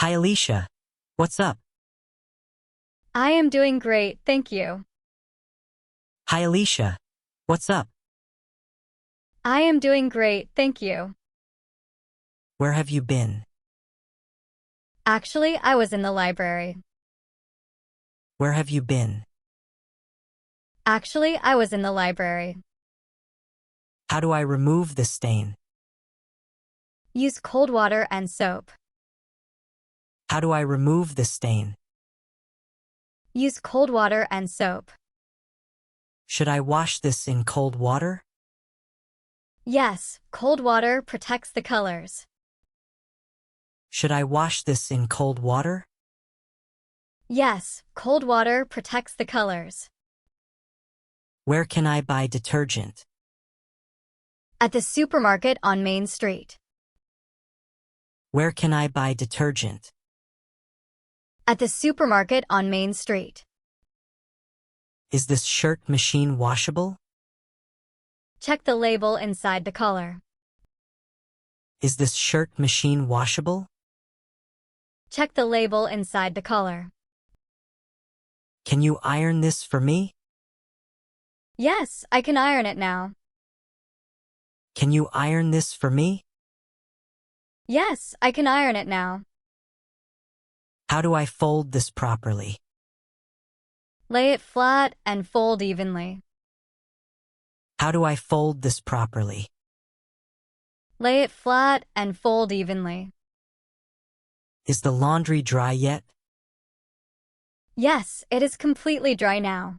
Hi Alicia. What's up? I am doing great, thank you. Hi Alicia. What's up? I am doing great, thank you. Where have you been? Actually, I was in the library. Where have you been? Actually, I was in the library. How do I remove the stain? Use cold water and soap. How do I remove the stain? Use cold water and soap. Should I wash this in cold water? Yes, cold water protects the colors. Should I wash this in cold water? Yes, cold water protects the colors. Where can I buy detergent? At the supermarket on Main Street. Where can I buy detergent? At the supermarket on Main Street. Is this shirt machine washable? Check the label inside the collar. Is this shirt machine washable? Check the label inside the collar. Can you iron this for me? Yes, I can iron it now. Can you iron this for me? Yes, I can iron it now. How do I fold this properly? Lay it flat and fold evenly. How do I fold this properly? Lay it flat and fold evenly. Is the laundry dry yet? Yes, it is completely dry now.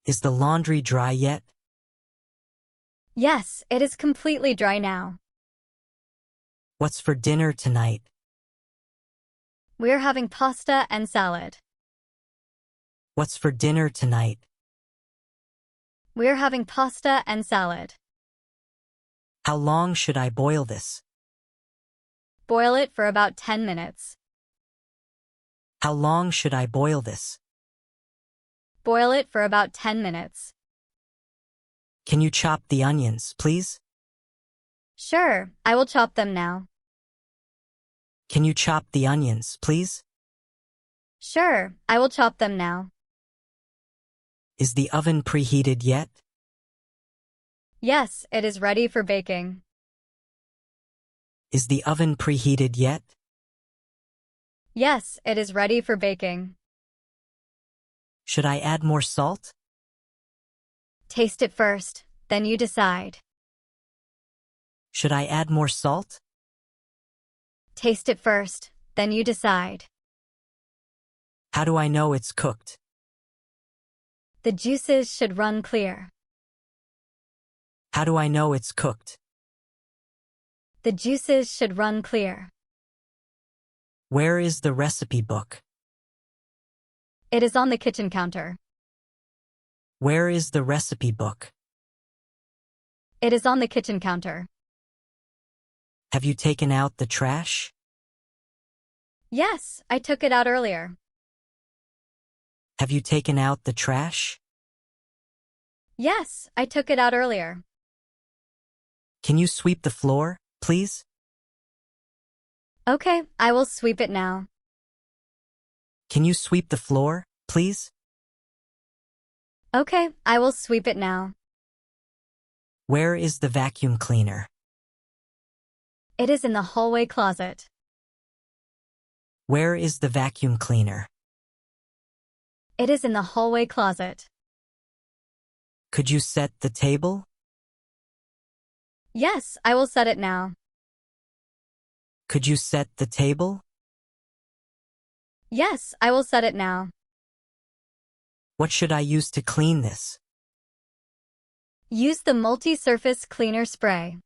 Is the laundry dry yet? Yes, it is completely dry now. What's for dinner tonight? We're having pasta and salad. What's for dinner tonight? We're having pasta and salad. How long should I boil this? Boil it for about 10 minutes. How long should I boil this? Boil it for about 10 minutes. Can you chop the onions, please? Sure, I will chop them now. Can you chop the onions, please? Sure, I will chop them now. Is the oven preheated yet? Yes, it is ready for baking. Is the oven preheated yet? Yes, it is ready for baking. Should I add more salt? Taste it first, then you decide. Should I add more salt? Taste it first, then you decide. How do I know it's cooked? The juices should run clear. How do I know it's cooked? The juices should run clear. Where is the recipe book? It is on the kitchen counter. Where is the recipe book? It is on the kitchen counter. Have you taken out the trash? Yes, I took it out earlier. Have you taken out the trash? Yes, I took it out earlier. Can you sweep the floor, please? Okay, I will sweep it now. Can you sweep the floor, please? Okay, I will sweep it now. Where is the vacuum cleaner? It is in the hallway closet. Where is the vacuum cleaner? It is in the hallway closet. Could you set the table? Yes, I will set it now. Could you set the table? Yes, I will set it now. What should I use to clean this? Use the multi-surface cleaner spray.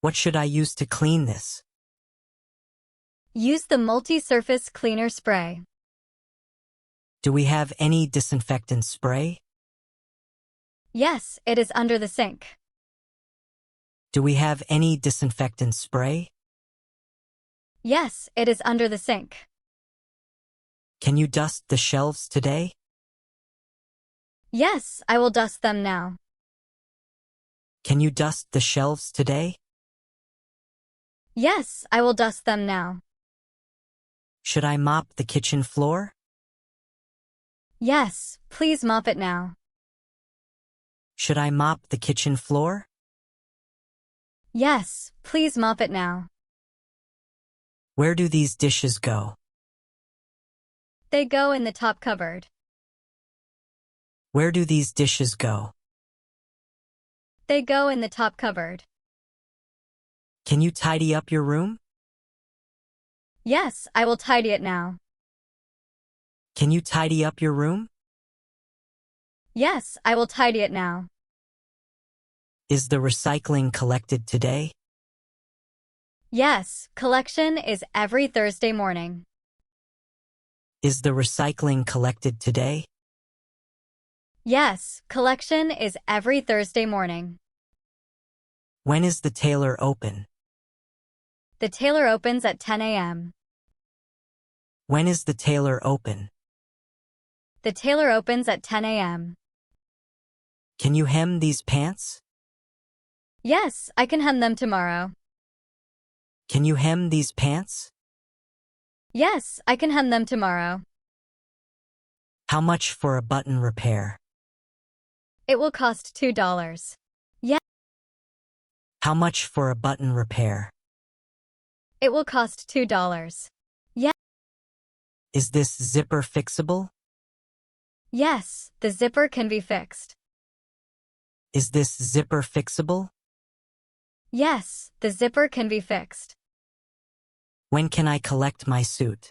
What should I use to clean this? Use the multi-surface cleaner spray. Do we have any disinfectant spray? Yes, it is under the sink. Do we have any disinfectant spray? Yes, it is under the sink. Can you dust the shelves today? Yes, I will dust them now. Can you dust the shelves today? Yes, I will dust them now. Should I mop the kitchen floor? Yes, please mop it now. Should I mop the kitchen floor? Yes, please mop it now. Where do these dishes go? They go in the top cupboard. Where do these dishes go? They go in the top cupboard. Can you tidy up your room? Yes, I will tidy it now. Can you tidy up your room? Yes, I will tidy it now. Is the recycling collected today? Yes, collection is every Thursday morning. Is the recycling collected today? Yes, collection is every Thursday morning. When is the tailor open? The tailor opens at 10 a.m. When is the tailor open? The tailor opens at 10 a.m. Can you hem these pants? Yes, I can hem them tomorrow. Can you hem these pants? Yes, I can hem them tomorrow. How much for a button repair? It will cost $2. How much for a button repair? It will cost $2. Is this zipper fixable? Yes, the zipper can be fixed. Is this zipper fixable? Yes, the zipper can be fixed. When can I collect my suit?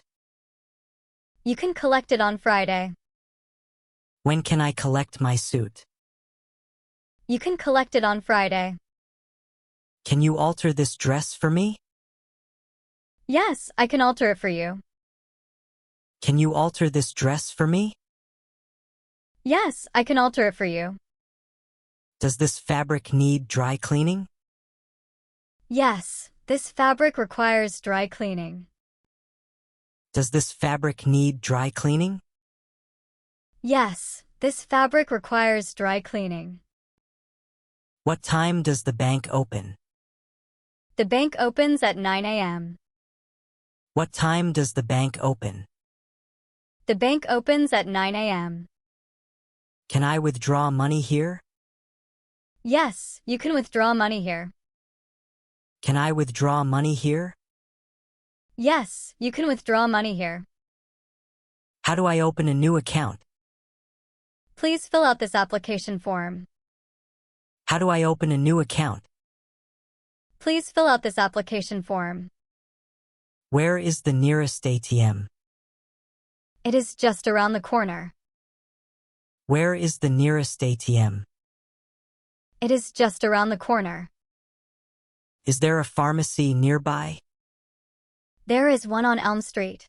You can collect it on Friday. When can I collect my suit? You can collect it on Friday. Can you alter this dress for me? Yes, I can alter it for you. Can you alter this dress for me? Yes, I can alter it for you. Does this fabric need dry cleaning? Yes, this fabric requires dry cleaning. Does this fabric need dry cleaning? Yes, this fabric requires dry cleaning. What time does the bank open? The bank opens at 9 a.m. What time does the bank open? The bank opens at 9 a.m. Can I withdraw money here? Yes, you can withdraw money here. Can I withdraw money here? Yes, you can withdraw money here. How do I open a new account? Please fill out this application form. How do I open a new account? Please fill out this application form. Where is the nearest ATM? It is just around the corner. Where is the nearest ATM? It is just around the corner. Is there a pharmacy nearby? There is one on Elm Street.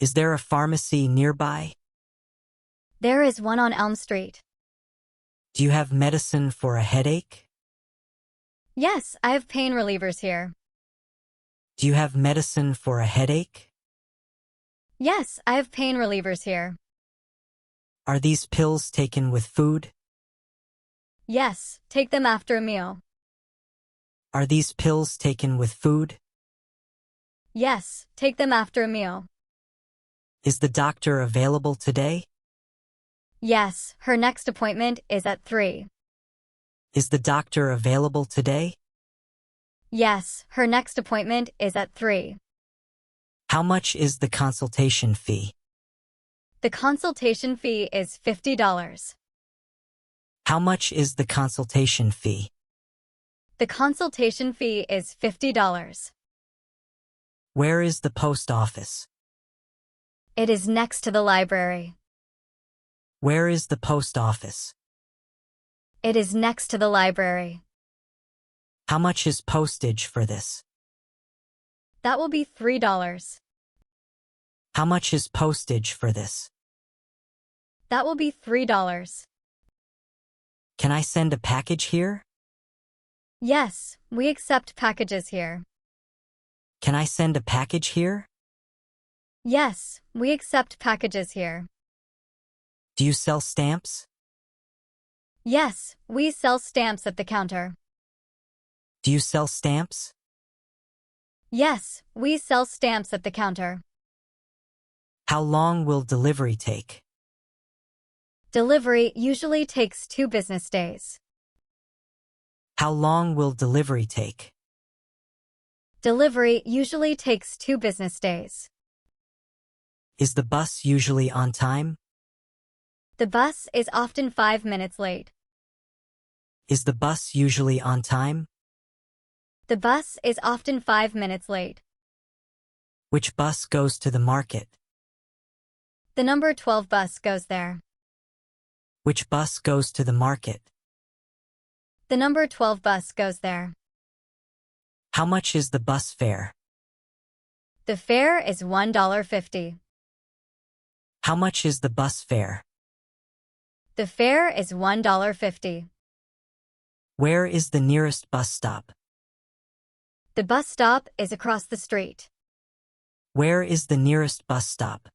Is there a pharmacy nearby? There is one on Elm Street. Do you have medicine for a headache? Yes, I have pain relievers here. Do you have medicine for a headache? Yes, I have pain relievers here. Are these pills taken with food? Yes, take them after a meal. Are these pills taken with food? Yes, take them after a meal. Is the doctor available today? Yes, her next appointment is at 3. Is the doctor available today? Yes, her next appointment is at 3. How much is the consultation fee? The consultation fee is $50. How much is the consultation fee? The consultation fee is $50. Where is the post office? It is next to the library. Where is the post office? It is next to the library. How much is postage for this? That will be $3. How much is postage for this? That will be $3. Can I send a package here? Yes, we accept packages here. Can I send a package here? Yes, we accept packages here. Do you sell stamps? Yes, we sell stamps at the counter. Do you sell stamps? Yes, we sell stamps at the counter. How long will delivery take? Delivery usually takes 2 business days. How long will delivery take? Delivery usually takes 2 business days. Is the bus usually on time? The bus is often 5 minutes late. Is the bus usually on time? The bus is often 5 minutes late. Which bus goes to the market? The number 12 bus goes there. Which bus goes to the market? The number 12 bus goes there. How much is the bus fare? The fare is $1.50. How much is the bus fare? The fare is $1.50. Where is the nearest bus stop? The bus stop is across the street. Where is the nearest bus stop?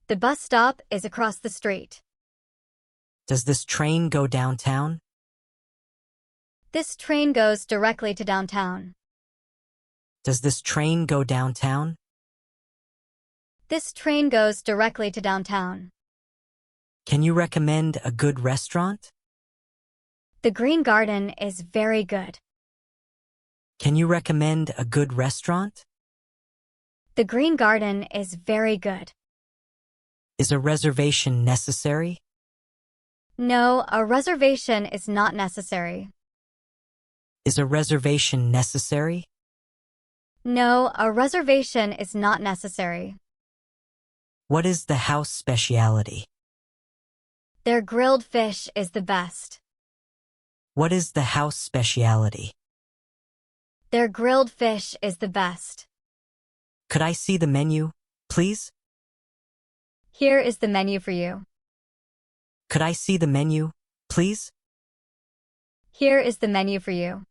The bus stop is across the street. Does this train go downtown? This train goes directly to downtown. Does this train go downtown? This train goes directly to downtown. Can you recommend a good restaurant? The Green Garden is very good. Can you recommend a good restaurant? The Green Garden is very good. Is a reservation necessary? No, a reservation is not necessary. Is a reservation necessary? No, a reservation is not necessary. What is the house specialty? Their grilled fish is the best. What is the house specialty? Their grilled fish is the best. Could I see the menu, please? Here is the menu for you. Could I see the menu, please? Here is the menu for you.